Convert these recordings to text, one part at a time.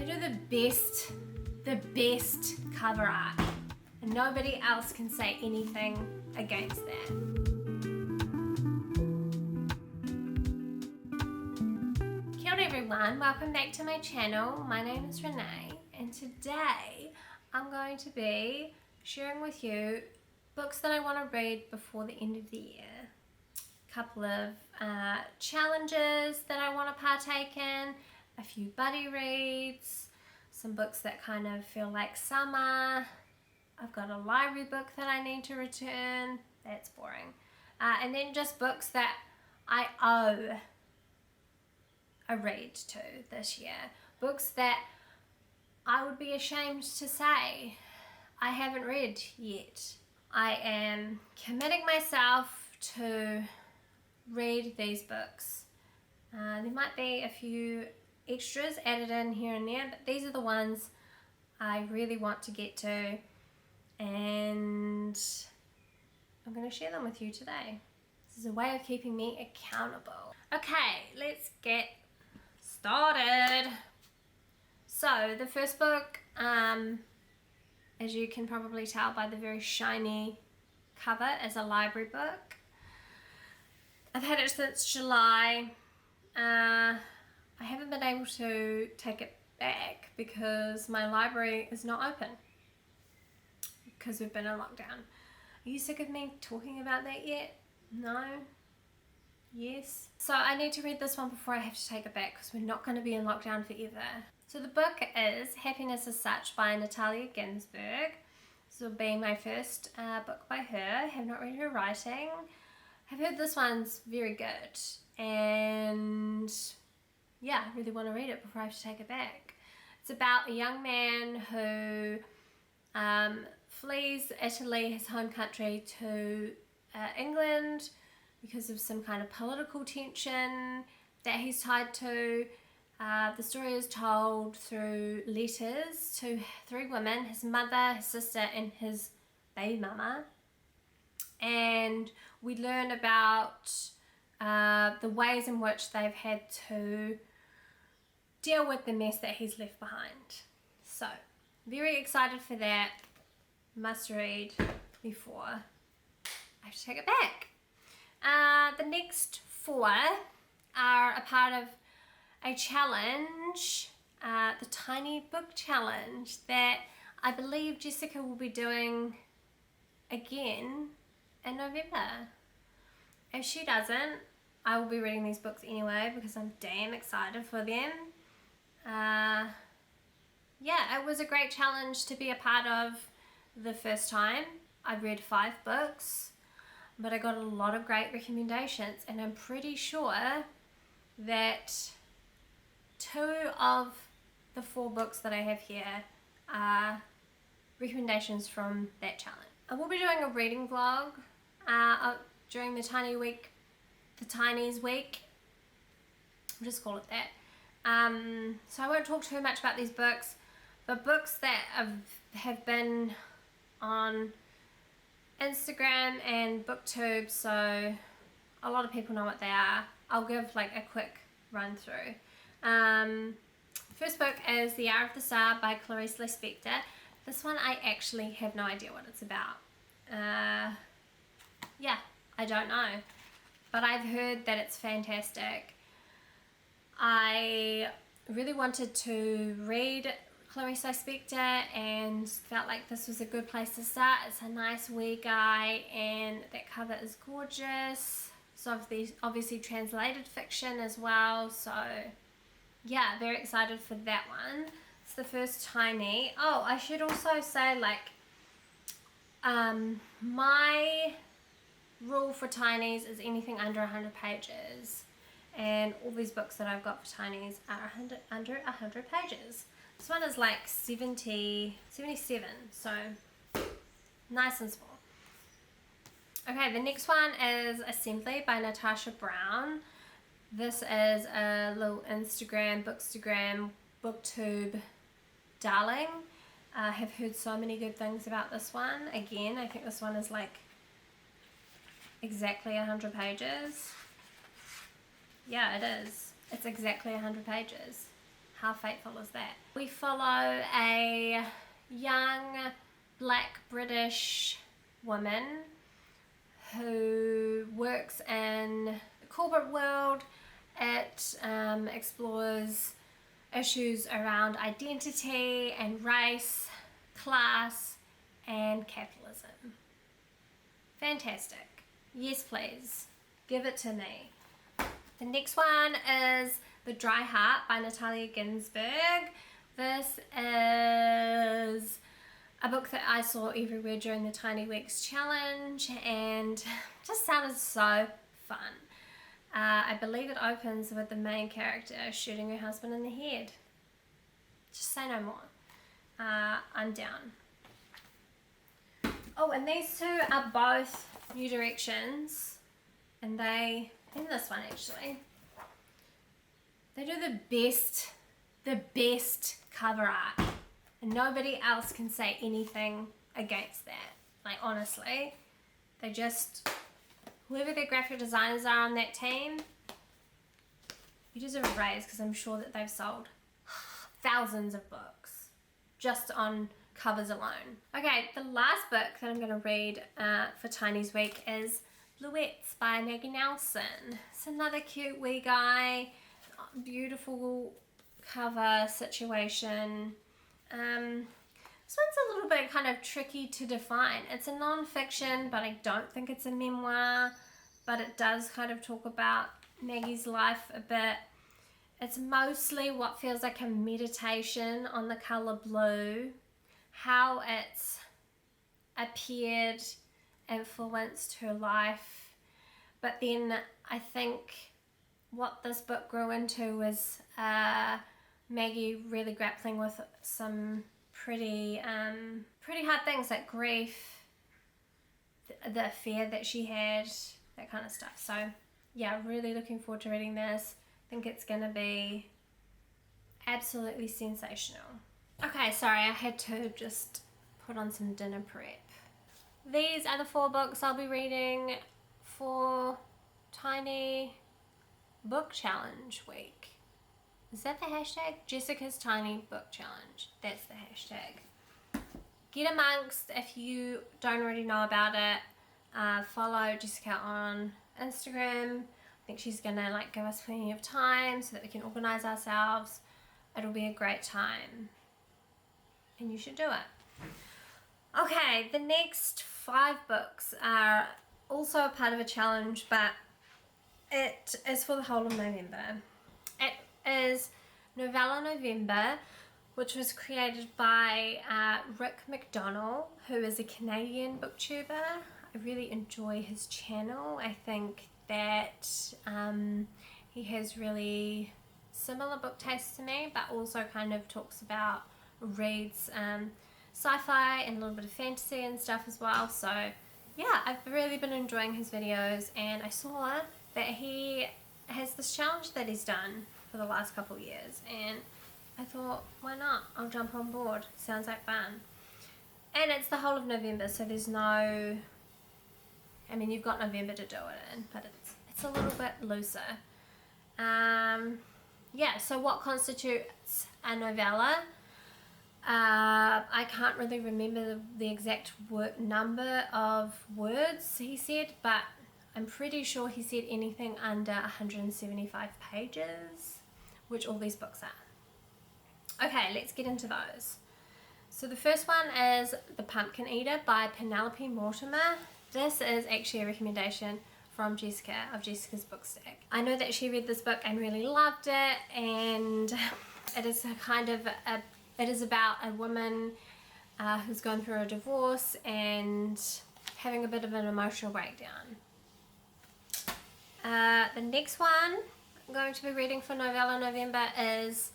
do the best cover art, and nobody else can say anything against that. Kia ora everyone, welcome back to my channel. My name is Renee, and today I'm going to be sharing with you books that I want to read before the end of the year. A couple of challenges that I want to partake in, a few buddy reads, some books that kind of feel like summer. I've got a library book that I need to return. That's boring. And then just books that I owe a read to this year. Books that I would be ashamed to say I haven't read yet. I am committing myself to read these books. There might be a few extras added in here and there, but these are the ones I really want to get to, and I'm going to share them with you today. This is a way of keeping me accountable. Okay, let's get started. So the first book, as you can probably tell by the very shiny cover, is a library book. I've had it since July. I haven't been able to take it back because my library is not open because we've been in lockdown. Are you sick of me talking about that yet? No? Yes? So I need to read this one before I have to take it back because we're not going to be in lockdown forever. So the book is Happiness as Such by Natalia Ginzburg. This will be my first book by her. I have not read her writing. I've heard this one's very good, and yeah, I really want to read it before I have to take it back. It's about a young man who flees Italy, his home country, to England because of some kind of political tension that he's tied to. The story is told through letters to three women, his mother, his sister, and his baby mama. And we learn about the ways in which they've had to deal with the mess that he's left behind. So, very excited for that. Must read before I have to take it back. The next four are a part of a challenge, the Tiny Book Challenge, that I believe Jessica will be doing again in November. If she doesn't, I will be reading these books anyway because I'm damn excited for them. Yeah, it was a great challenge to be a part of the first time. I read 5 books, but I got a lot of great recommendations, and I'm pretty sure that 2 of the 4 books that I have here are recommendations from that challenge. I will be doing a reading vlog during the Tinies week. I'll just call it that. So I won't talk too much about these books, but books that have been on Instagram and BookTube, so a lot of people know what they are. I'll give like a quick run through. First book is The Hour of the Star by Clarice Lispector. This one I actually have no idea what it's about. Yeah, I don't know, but I've heard that it's fantastic. I really wanted to read Clarice Lispector and felt like this was a good place to start. It's a nice wee guy, and that cover is gorgeous. So obviously translated fiction as well, so yeah, very excited for that one. It's the first tiny. Oh, I should also say, like, my rule for tinies is anything under 100 pages, and all these books that I've got for tinies are under 100 pages. This one is like 77, so nice and small. Okay, the next one is Assembly by Natasha Brown. This is a little Instagram, BookTube darling. I have heard so many good things about this one. Again, I think this one is like exactly 100 pages. Yeah, it is. It's exactly 100 pages. How fateful is that? We follow a young black British woman who works in the corporate world. It explores issues around identity and race, class, and capitalism. Fantastic. Yes, please. Give it to me. The next one is The Dry Heart by Natalia Ginzburg. This is a book that I saw everywhere during the Tiny Weeks challenge and just sounded so fun. I believe it opens with the main character shooting her husband in the head. Just say no more. I'm down. Oh, and these two are both New Directions, and this one actually, they do the best cover art, and nobody else can say anything against that. Like, honestly, they just, whoever the graphic designers are on that team, you deserve a raise, because I'm sure that they've sold thousands of books just on covers alone. Okay, the last book that I'm going to read for Tiny's Week is Bluets by Maggie Nelson. It's another cute wee guy, beautiful cover situation. This one's a little bit kind of tricky to define. It's a non-fiction, but I don't think it's a memoir, but it does kind of talk about Maggie's life a bit. It's mostly what feels like a meditation on the color blue, how it's appeared, influenced her life. But then I think what this book grew into was Maggie really grappling with some pretty hard things like grief, the fear that she had, that kind of stuff. So yeah, really looking forward to reading this. I think it's going to be absolutely sensational. Okay, sorry, I had to just put on some dinner prep. These are the 4 books I'll be reading for Tiny Book Challenge Week. Is that the hashtag? Jessica's Tiny Book Challenge. That's the hashtag. Get amongst if you don't already know about it. Follow Jessica on Instagram. I think she's gonna give us plenty of time so that we can organize ourselves. It'll be a great time, and you should do it. Okay, the next 5 books are also a part of a challenge, but it is for the whole of November. It is Novella November, which was created by Rick McDonald, who is a Canadian booktuber. I really enjoy his channel. I think that he has really similar book tastes to me, but also kind of talks about, reads sci-fi and a little bit of fantasy and stuff as well. So yeah, I've really been enjoying his videos, and I saw that he has this challenge that he's done for the last couple of years, and I thought, why not? I'll jump on board. Sounds like fun. And it's the whole of November, so there's no, I mean, you've got November to do it in, but it's a little bit looser. Yeah, so what constitutes a novella? I can't really remember the exact number of words he said, but I'm pretty sure he said anything under 175 pages, which all these books are. Okay, let's get into those. So the first one is The Pumpkin Eater by Penelope Mortimer. This is actually a recommendation from Jessica of Jessica's Bookstack. I know that she read this book and really loved it, and it is a kind of it is about a woman who's gone through a divorce and having a bit of an emotional breakdown. The next one I'm going to be reading for Novella November is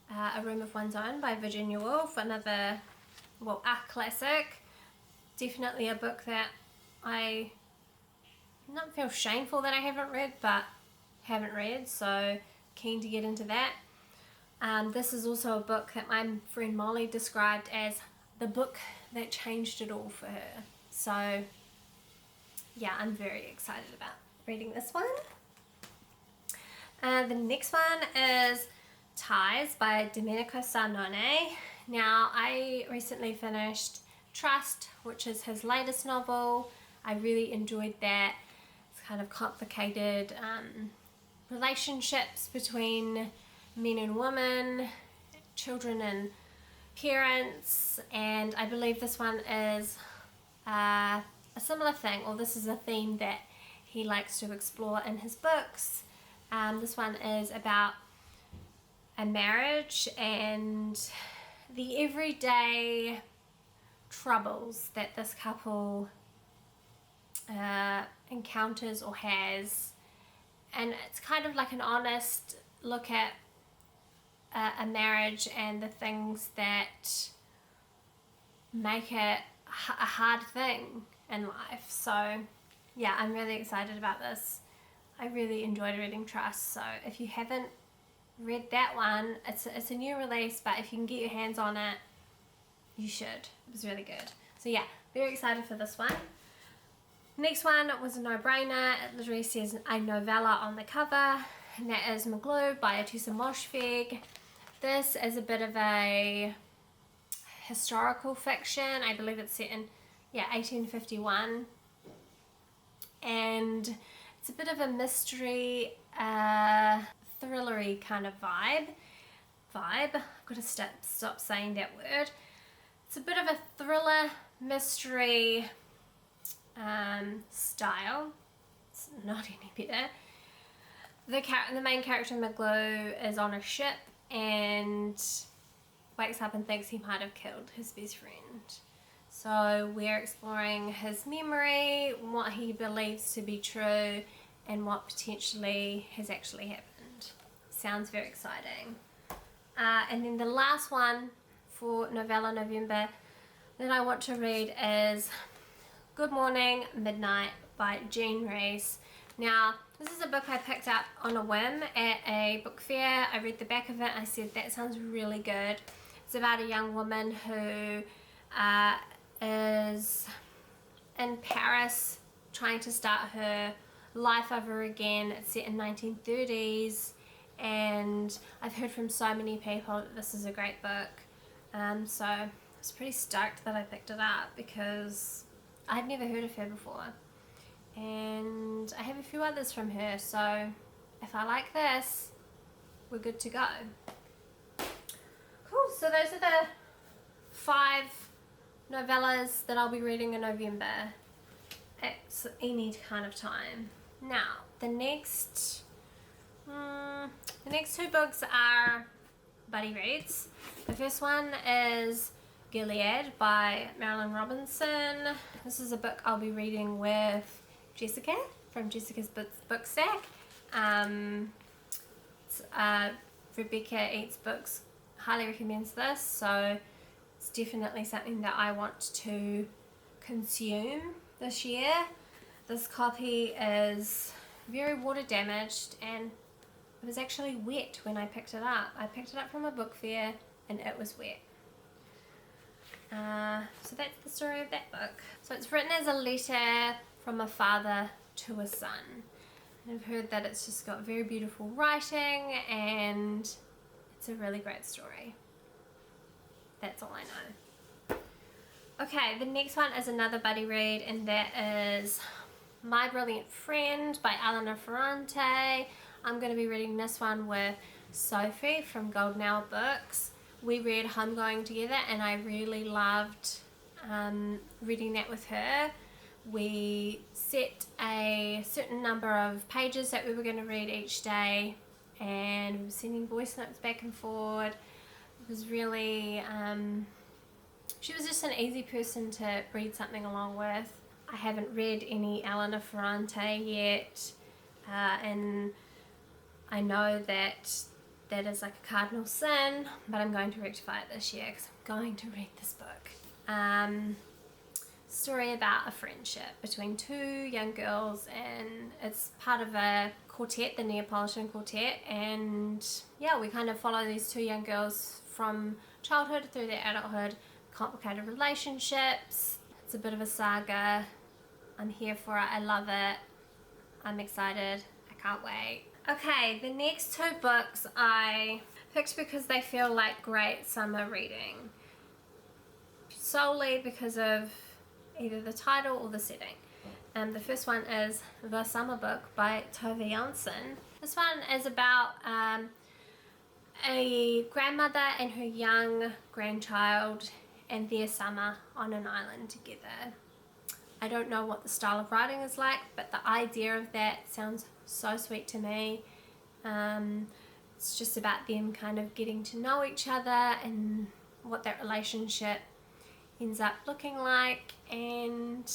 A Room of One's Own by Virginia Woolf, another, well, a classic. Definitely a book that I not feel shameful that I haven't read, but haven't read, so keen to get into that. This is also a book that my friend Molly described as the book that changed it all for her. So yeah, I'm very excited about reading this one. The next one is Ties by Domenico Starnone. Now, I recently finished Trust, which is his latest novel. I really enjoyed that. It's kind of complicated relationships between men and women, children and parents, and I believe this one is a similar thing, or this is a theme that he likes to explore in his books. This one is about a marriage and the everyday troubles that this couple encounters or has, and it's kind of like an honest look at a marriage and the things that make it a hard thing in life. So yeah, I'm really excited about this. I really enjoyed reading Trust, so if you haven't read that one, it's a new release, but if you can get your hands on it, you should. It was really good. So yeah, very excited for this one. Next one was a no-brainer. It literally says a novella on the cover, and that is McGlue by Ottessa Moshfegh. This is a bit of a historical fiction. I believe it's set in 1851, and it's a bit of a mystery, thrillery kind of vibe. I've got to stop saying that word. It's a bit of a thriller mystery style. It's not any better. The main character, McGlue, is on a ship and wakes up and thinks he might have killed his best friend. So we're exploring his memory, what he believes to be true, and what potentially has actually happened. Sounds very exciting. And then the last one for Novella November that I want to read is Good Morning, Midnight by Rhys. Now, this is a book I picked up on a whim at a book fair. I read the back of it. I said, that sounds really good. It's about a young woman who is in Paris trying to start her life over again. It's set in 1930s, and I've heard from so many people that this is a great book. So I was pretty stoked that I picked it up because I'd never heard of her before. And I have a few others from her, so if I like this, we're good to go. Cool, so those are the 5 novellas that I'll be reading in November at any kind of time. Now, the next 2 books are buddy reads. The first one is Gilead by Marilynne Robinson. This is a book I'll be reading with Jessica from Jessica's Book Stack. Rebecca Eats Books highly recommends this, so it's definitely something that I want to consume this year. This copy is very water damaged, and it was actually wet when I picked it up. I picked it up from a book fair and it was wet. So that's the story of that book. So it's written as a letter from a father to a son. And I've heard that it's just got very beautiful writing and it's a really great story. That's all I know. Okay, the next one is another buddy read, and that is My Brilliant Friend by Eleanor Ferrante. I'm going to be reading this one with Sophie from Golden Hour Books. We read Homegoing together and I really loved reading that with her. We set a certain number of pages that we were going to read each day, and we were sending voice notes back and forward. It was really, she was just an easy person to read something along with. I haven't read any Eleanor Ferrante yet, and I know that that is like a cardinal sin, but I'm going to rectify it this year because I'm going to read this book. Story about a friendship between 2 young girls, and it's part of a quartet, the Neapolitan Quartet, and yeah, we kind of follow these 2 young girls from childhood through their adulthood, complicated relationships. It's a bit of a saga. I'm here for it. I love it. I'm excited. I can't wait. Okay, the next 2 books I picked because they feel like great summer reading, solely because of either the title or the setting. The first one is The Summer Book by Tove Jansson. This one is about a grandmother and her young grandchild and their summer on an island together. I don't know what the style of writing is like, but the idea of that sounds so sweet to me. It's just about them kind of getting to know each other and what that relationship ends up looking like, and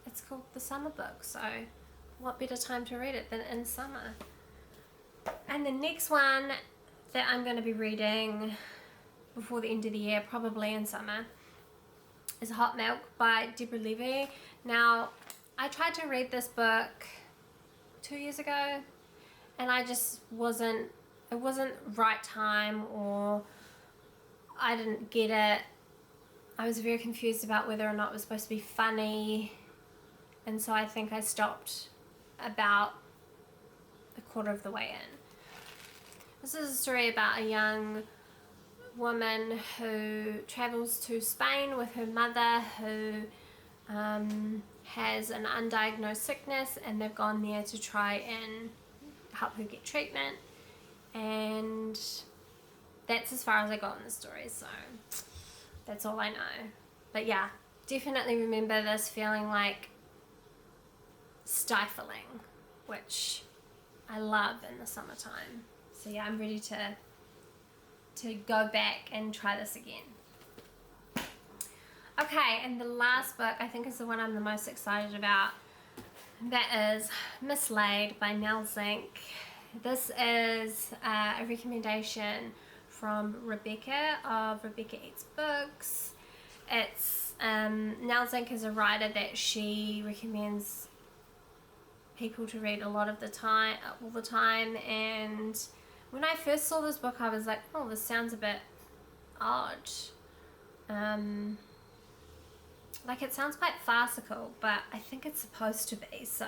it's called The Summer Book, so what better time to read it than in summer. And the next one that I'm going to be reading before the end of the year, probably in summer, is Hot Milk by Deborah Levy. Now, I tried to read this book 2 years ago, and I just wasn't right time, or I didn't get it. I was very confused about whether or not it was supposed to be funny, and so I think I stopped about a quarter of the way in. This is a story about a young woman who travels to Spain with her mother, who has an undiagnosed sickness, and they've gone there to try and help her get treatment, and that's as far as I got in the story, so that's all I know. But yeah, definitely remember this feeling like stifling, which I love in the summertime. So yeah, I'm ready to go back and try this again. Okay, and the last book I think is the one I'm the most excited about. That is Mislaid by Nell Zink. This is a recommendation from Rebecca of Rebecca Eats Books. It's Nell Zink is a writer that she recommends people to read all the time, and when I first saw this book I was like, oh, this sounds a bit odd. Like, it sounds quite farcical, but I think it's supposed to be, so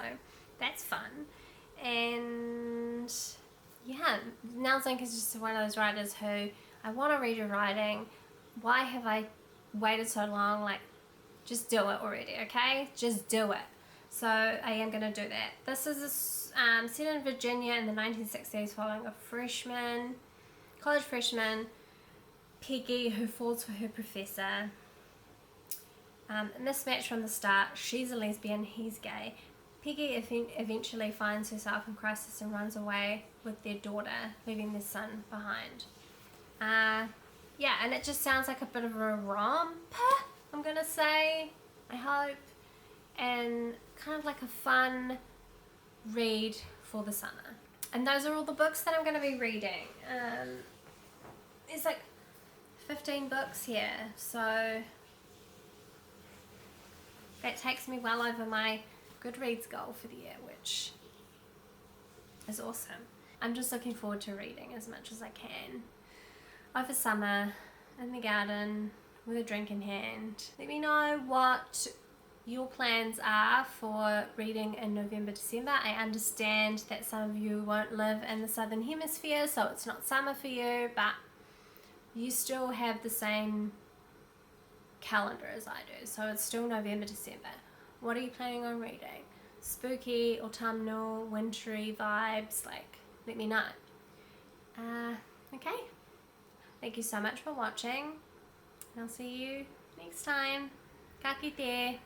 that's fun. And yeah, Nell Zink is just one of those writers who I want to read her writing. Why have I waited so long? Like, just do it already, okay? Just do it. So I am going to do that. This is set in Virginia in the 1960s, following a college freshman, Peggy, who falls for her professor. Mismatch from the start. She's a lesbian, he's gay. Peggy eventually finds herself in crisis and runs away with their daughter, leaving their son behind. Yeah, and it just sounds like a bit of a romp, I'm gonna say, I hope, and kind of like a fun read for the summer. And those are all the books that I'm gonna be reading. There's like 15 books here, so that takes me well over my Goodreads goal for the year, which is awesome. I'm just looking forward to reading as much as I can over summer, in the garden, with a drink in hand. Let me know what your plans are for reading in November, December. I understand that some of you won't live in the southern hemisphere, so it's not summer for you, but you still have the same calendar as I do, so it's still November, December. What are you planning on reading? Spooky, autumnal, wintry vibes? Like, let me know. Okay, thank you so much for watching, and I'll see you next time. Ka kite.